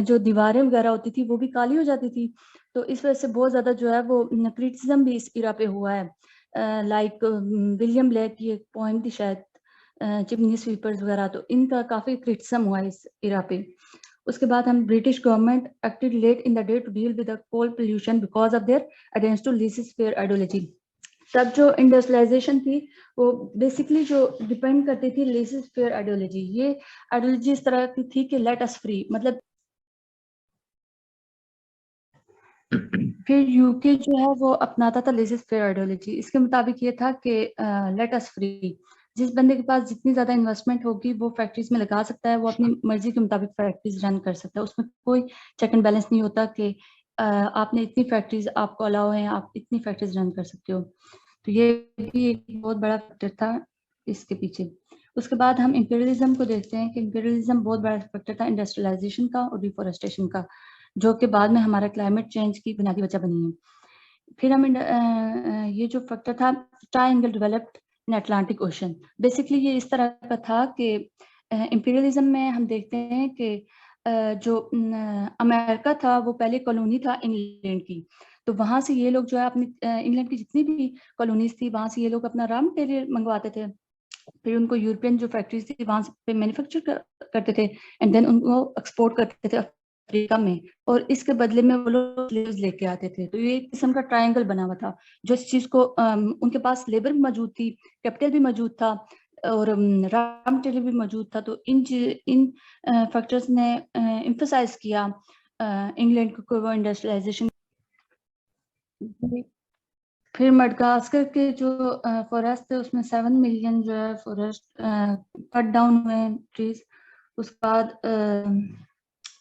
जो दीवारें वगैरह होती थी वो भी काली हो जाती थी। तो इस वजह से बहुत ज्यादा जो है वो क्रिटिसिज्म भी इस इरा पे हुआ है। लाइक विलियम ब्लैक की एक पोएम थी शायद, चिमनी स्वीपर्स वगैरह, तो इनका काफी क्रिटिसिज्म हुआ है इस इरा पे। उसके बाद हम British government acted late in the day to deal with the coal pollution because of their against to laissez faire ideology. तब जो इंडस्ट्रियलाइजेशन थी वो बेसिकली जो डिपेंड करती थी लेजिस फेयर आइडियोलॉजी। ये आइडियोलॉजी इस तरह की थी कि लेट अस फ्री, मतलब फिर यूके जो है वो अपनाता था लेजिस फेयर आइडियोलॉजी। इसके मुताबिक ये था कि लेट अस फ्री, जिस बंदे के पास जितनी ज्यादा इन्वेस्टमेंट होगी वो फैक्ट्रीज में लगा सकता है, वो अपनी मर्जी के मुताबिक फैक्ट्रीज रन कर सकता है। उसमें कोई चेक एंड बैलेंस नहीं होता कि आपने इतनी फैक्ट्रीज, आपको अलाउ है, आप इतनी फैक्ट्रीज रन कर सकते हो। तो ये भी एक बहुत बड़ा फैक्टर था इसके पीछे। उसके बाद हम इंपीरियलिज्म को देखते हैं कि इंपीरियलिज्म बहुत बड़ा फैक्टर था इंडस्ट्रियलाइजेशन का और डिफोरेस्टेशन का, जो कि बाद में हमारा क्लाइमेट चेंज की बुनियादी वजह बनी है। फिर हम ये जो फैक्टर था triangle developed in Atlantic ocean. Basically ये इस तरह का था कि इंपीरियलिज्म में हम देखते हैं कि जो अमेरिका था वो पहले कॉलोनी था इंग्लैंड की। तो वहां से ये लोग जो है अपनी इंग्लैंड की जितनी भी कॉलोनीज थी वहां से ये लोग अपना रॉ मटेरियल मंगवाते थे, फिर उनको यूरोपियन जो फैक्ट्रीज थी वहां पे मैन्युफैक्चर करते थे एंड देन उनको एक्सपोर्ट करते थे अफ्रीका में, और इसके बदले में वो लोग स्लेव्स लेके आते थे। तो ये एक किस्म का ट्रायंगल बना हुआ था, जो इस चीज को उनके पास लेबर भी मौजूद थी, कैपिटल भी मौजूद था और रॉ मटेरियल भी मौजूद था। तो इन फैक्टर्स ने एम्फसाइज किया इंग्लैंड को वो इंडस्ट्रियलाइजेशन। फिर मडगास्कर के जो फॉरेस्ट थे उसमें 7 मिलियन जो है फॉरेस्ट कट डाउन हुए ट्रीज। उसके बाद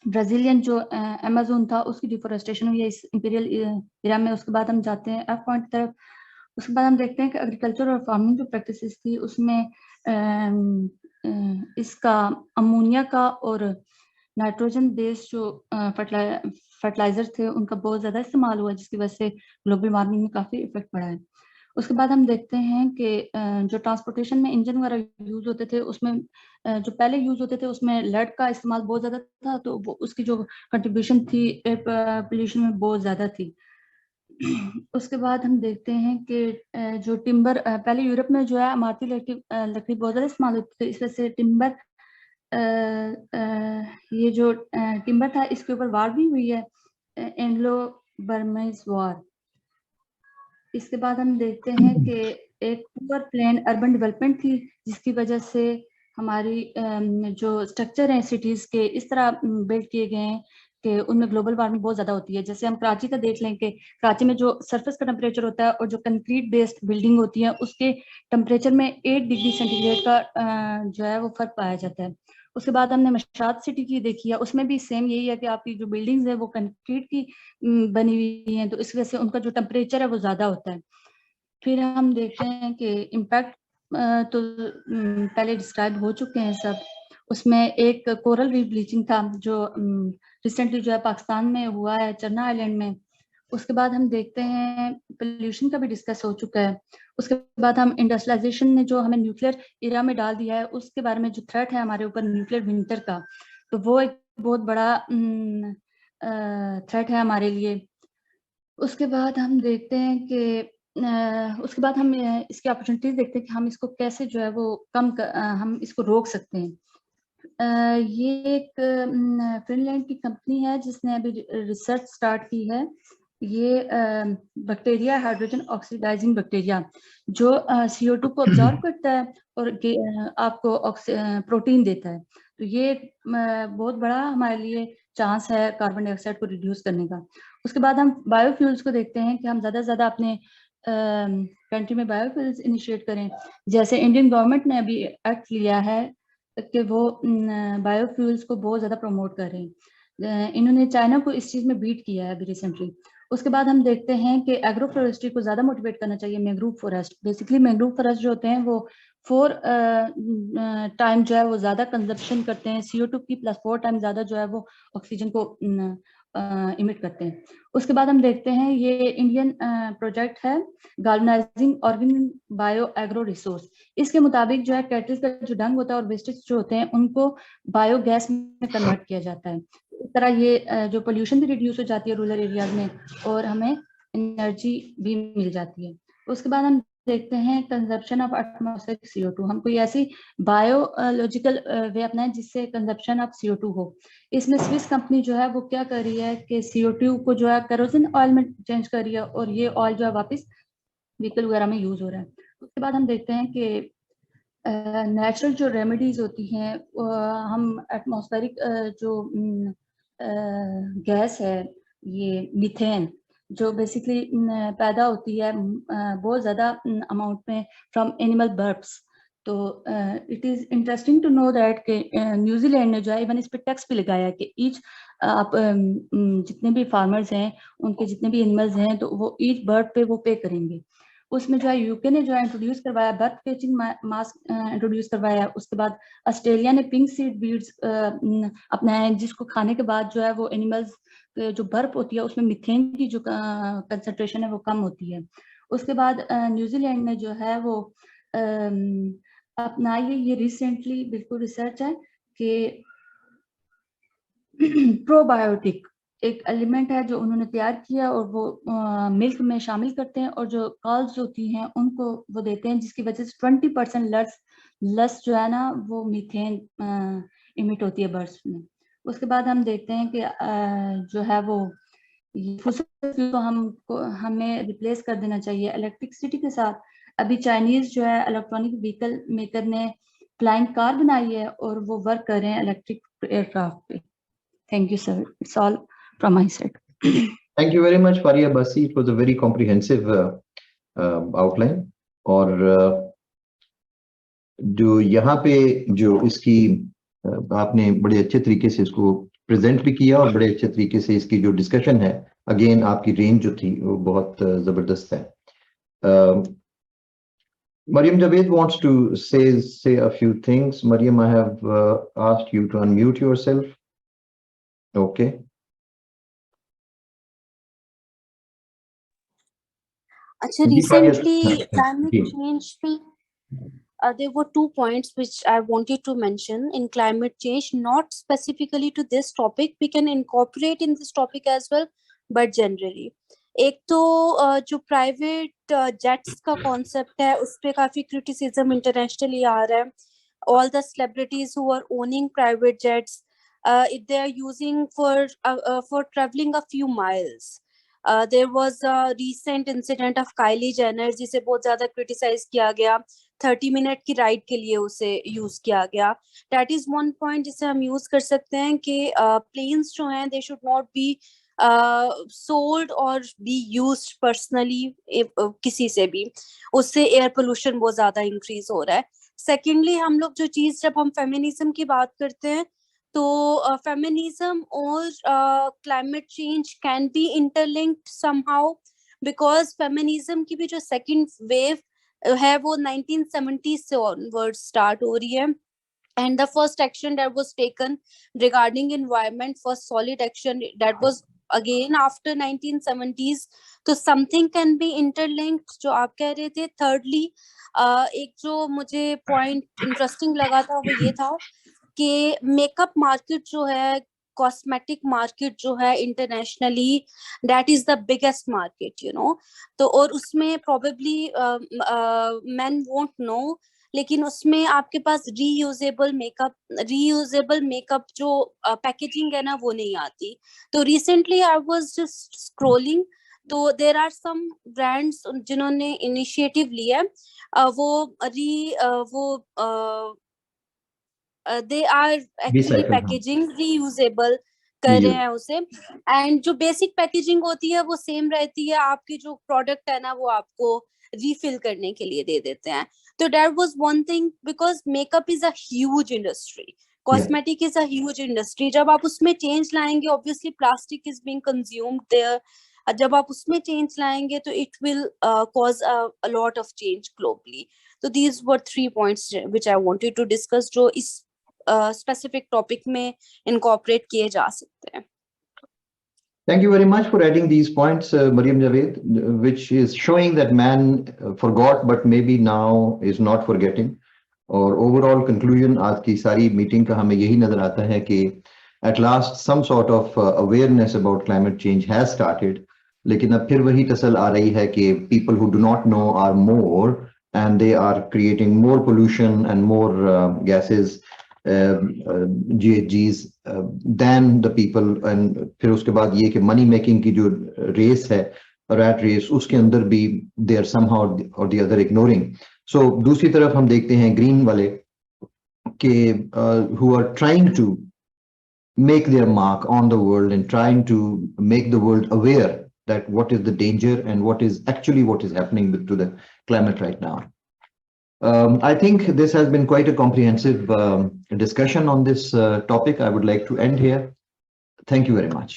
ब्राजीलियन जो अमेज़न था उसकी डिफोरेस्टेशन हुई है इस इंपीरियल एरा में। उसके बाद हम जाते हैं एफ पॉइंट की तरफ। उसके बाद हम देखते हैं कि एग्रीकल्चर और फार्मिंग जो प्रैक्टिसेस थी उसमें इसका अमोनिया का और नाइट्रोजन बेस्ड जो फर्टिलाइजर थे उनका बहुत ज्यादा इस्तेमाल हुआ, जिसकी वजह से ग्लोबल वार्मिंग में काफी इफेक्ट पड़ा है। उसके बाद हम देखते हैं कि जो ट्रांसपोर्टेशन में इंजन वगैरह यूज होते थे उसमें जो पहले यूज होते थे उसमें लेड का इस्तेमाल बहुत ज्यादा था, तो वो उसकी जो कंट्रीब्यूशन थी एयर पोल्यूशन में बहुत ज्यादा थी। उसके बाद हम देखते हैं कि जो टिम्बर पहले यूरोप में जो है इमारती लकड़ी बहुत ज्यादा इस्तेमाल होती थी, इस वजह से टिम्बर ये जो टिम्बर था इसके ऊपर वार भी हुई है, एंग्लो बर्मीज वॉर। इसके बाद हम देखते हैं कि एक पुअर प्लान अर्बन डेवलपमेंट थी, जिसकी वजह से हमारी जो स्ट्रक्चर हैं सिटीज के इस तरह बिल्ड किए गए हैं कि उनमें ग्लोबल वार्मिंग बहुत ज्यादा होती है। जैसे हम कराची का देख लें कि कराची में जो सरफेस का टेम्परेचर होता है और जो कंक्रीट बेस्ड बिल्डिंग होती है उसके टेम्परेचर में 8 डिग्री सेंटीग्रेड का जो है वो फर्क पाया जाता है। उसके बाद हमने मशाद सिटी की देखी है, उसमें भी सेम यही है कि आपकी जो बिल्डिंग्स है वो कंक्रीट की बनी हुई हैं, तो इस वजह से उनका जो टेम्परेचर है वो ज़्यादा होता है। फिर हम देखते हैं कि इम्पैक्ट तो पहले डिस्क्राइब हो चुके हैं सब। उसमें एक कोरल रीफ ब्लीचिंग था जो रिसेंटली जो है पाकिस्तान में हुआ है, चरना आइलैंड में। उसके बाद हम देखते हैं पोल्यूशन का भी डिस्कस हो चुका है। उसके बाद हम इंडस्ट्रियलाइजेशन ने जो हमें न्यूक्लियर एरा में डाल दिया है, उसके बारे में जो थ्रेट है हमारे ऊपर न्यूक्लियर विंटर का, तो वो एक बहुत बड़ा थ्रेट है हमारे लिए। उसके बाद हम देखते हैं कि उसके बाद हम इसकी अपॉर्चुनिटीज देखते हैं कि हम इसको कैसे जो है वो हम इसको रोक सकते हैं। ये एक फिनलैंड की कंपनी है जिसने अभी रिसर्च स्टार्ट की है। ये बैक्टीरिया, हाइड्रोजन ऑक्सीडाइजिंग बैक्टीरिया, जो CO2 को ऑब्जॉर्व करता है और आपको प्रोटीन देता है। तो ये बहुत बड़ा हमारे लिए चांस है कार्बन डाइऑक्साइड को रिड्यूस करने का। उसके बाद हम बायोफ्यूल्स को देखते हैं कि हम ज़्यादा से ज़्यादा अपने कंट्री में बायोफ्यूल्स इनिशिएट करें। जैसे इंडियन गवर्नमेंट ने अभी एक्ट लिया है कि वो बायोफ्यूल्स को बहुत ज़्यादा प्रमोट कर रहे हैं। इन्होंने चाइना को इस चीज़ में बीट किया है अभी रिसेंटली। उसके बाद हम देखते हैं कि एग्रो फॉरेस्ट्री को ज़्यादा मोटिवेट करना चाहिए। Mangrove forest, basically mangrove forest जो होते हैं वो 4 टाइम जो है वो ज़्यादा कंजप्शन करते हैं CO2 की, प्लस 4 टाइम ज़्यादा जो है वो ऑक्सीजन को इमिट करते हैं। उसके बाद हम देखते हैं ये इंडियन प्रोजेक्ट है गाल्वनाइजिंग ऑर्गेनिक बायो एग्रो रिसोर्स। इसके मुताबिक जो है कैटल का जो डंग होता है और वेस्टेज जो होते हैं उनको बायोगैस में कन्वर्ट किया जाता है। इस तरह ये जो पोल्यूशन भी रिड्यूस हो जाती है रूरल एरियाज में और हमें एनर्जी भी मिल जाती है। उसके बाद हम देखते हैं कंजप्शन ऑफ एटमॉस्फेरिक CO2। हम कोई ऐसी बायोलॉजिकल वे अपनाएं जिससे कंजप्शन ऑफ CO2 हो। इसमें स्विस कंपनी जो है वो क्या कर रही है कि CO2 को जो है केरोसिन ऑयल में चेंज कर रही है और ये ऑयल जो है वापस व्हीकल वगैरह में यूज हो रहा है। उसके बाद हम देखते हैं कि नेचुरल जो रेमेडीज होती हैं, हम एटमॉस्फेरिक जो गैस है ये मीथेन, जो बेसिकली पैदा होती है बहुत ज़्यादा अमाउंट में फ्रॉम एनिमल बर्ब्स। तो it is interesting to know that कि न्यूजीलैंड ने जो है इवन इस पर टैक्स भी लगाया कि ईच आप जितने भी फार्मर्स हैं उनके जितने भी एनिमल्स हैं तो वो ईच बर्ड पे वो पे करेंगे। उसमें जो है यूके ने जो है इंट्रोड्यूस करवाया, बर्थ कैचिंग मास्क इंट्रोड्यूस करवाया। उसके बाद ऑस्ट्रेलिया ने पिंक सीड बीड्स अपनाया जिसको खाने के बाद जो है वो एनिमल्स जो बर्फ होती है उसमें मिथेन की जो कंसंट्रेशन है वो कम होती है। उसके बाद न्यूजीलैंड ने जो है वो अपनाई, ये रिसेंटली बिल्कुल रिसर्च है कि प्रोबायोटिक एक एलिमेंट है जो उन्होंने तैयार किया और वो मिल्क में शामिल करते हैं और जो कॉल्स होती हैं उनको वो देते हैं, जिसकी वजह से 20% लस जो है ना वो मीथेन इमिट होती है बर्ड्स में। उसके बाद हम देखते हैं कि जो है वो फॉसिल फ्यूल को हमें रिप्लेस कर देना चाहिए इलेक्ट्रिसिटी के साथ। अभी चाइनीज जो है इलेक्ट्रॉनिक व्हीकल मेकर ने फ्लाइंग कार बनाई है और वो वर्क कर रहे हैं इलेक्ट्रिक एयरक्राफ्ट पे। Thank you, sir. It's all from my side. Thank you very much, Faria Basi. It was a very comprehensive outline. और जो यहाँ पे जो इसकी आपने बड़े अच्छे तरीके से इसको प्रेजेंट भी किया और बड़े अच्छे तरीके से इसकी जो डिस्कशन है, अगेन आपकी रेंज जो थी वो बहुत जबरदस्त है। Mariam Javed wants to say a few things. Mariam, I have asked you to unmute yourself. Okay. Actually, recently climate change, there were 2 points which I wanted to mention in climate change, not specifically to this topic. We can incorporate in this topic as well, but generally. एक तो जो private jets का concept है उस पे काफी criticism internationally आ रहा है. All the celebrities who are owning private jets, if they are using for traveling a few miles. There was a recent incident of Kylie Jenner जिसे बहुत ज्यादा क्रिटिसाइज किया गया. 30 मिनट की राइड के लिए उसे यूज किया गया. That is one point जिसे हम यूज कर सकते हैं कि प्लेन्स जो हैं they should not be sold or be used personally किसी से भी. उससे एयर पोल्यूशन बहुत ज्यादा इंक्रीज हो रहा है. सेकेंडली हम लोग जो चीज, जब हम फेमिनिज्म की बात करते हैं तो फेमिनिज्म और climate change can be interlinked somehow, because feminism की भी जो सेकंड वेव है वो 1970s से ऑनवर्ड स्टार्ट हो रही है. And the first action that was taken regarding environment, first solid action, that was again after 1970s. तो something can be interlinked जो आप कह रहे थे. Thirdly, एक जो मुझे point interesting लगा था वो ये था कि मेकअप मार्केट जो है, कॉस्मेटिक मार्केट जो है internationally, that is the biggest market, you know. तो और उसमें प्रोबेबली मैन वोंट नो, लेकिन उसमें आपके पास रीयूजेबल मेकअप जो पैकेजिंग है ना वो नहीं आती. तो recently I was just scrolling, तो देर आर सम ब्रांड्स जिन्होंने इनिशिएटिव लिया है, they are actually packaging reusable कर रहे हैं उसे. एंड जो बेसिक पैकेजिंग होती है वो सेम रहती है, आपकी जो प्रोडक्ट है ना वो आपको रिफिल करने के लिए दे देते हैं. तो that was one thing, because makeup is a huge industry, cosmetic is a huge industry. जब आप उसमें चेंज लाएंगे, obviously plastic is being consumed there, जब आप उसमें चेंज लाएंगे तो it will cause a lot of change globally. तो these were 3 points which I wanted to discuss, जो इस स्पेसिफिक टॉपिक में इनकॉर्पोरेट किए जा सकते हैं. Thank you very much for adding these points, Mariam Javed, which is showing that man forgot, but maybe now is not forgetting. और overall conclusion आज की सारी meeting का हमें यही नजर आता है कि at last some sort of awareness about climate change has started. लेकिन अब फिर वही तसल आ रही है कि people who do not know are more, and they are creating more pollution and more gases, GHGs than the people. And फिर उसके बाद ये कि money making की जो race है, rat race, उसके अंदर भी they are somehow or the other ignoring. So दूसरी तरफ हम देखते हैं green वाले के who are trying to make their mark on the world and trying to make the world aware that what is the danger and what is happening to the climate right now. I think this has been quite a comprehensive discussion on this topic. I would like to end here. Thank you very much.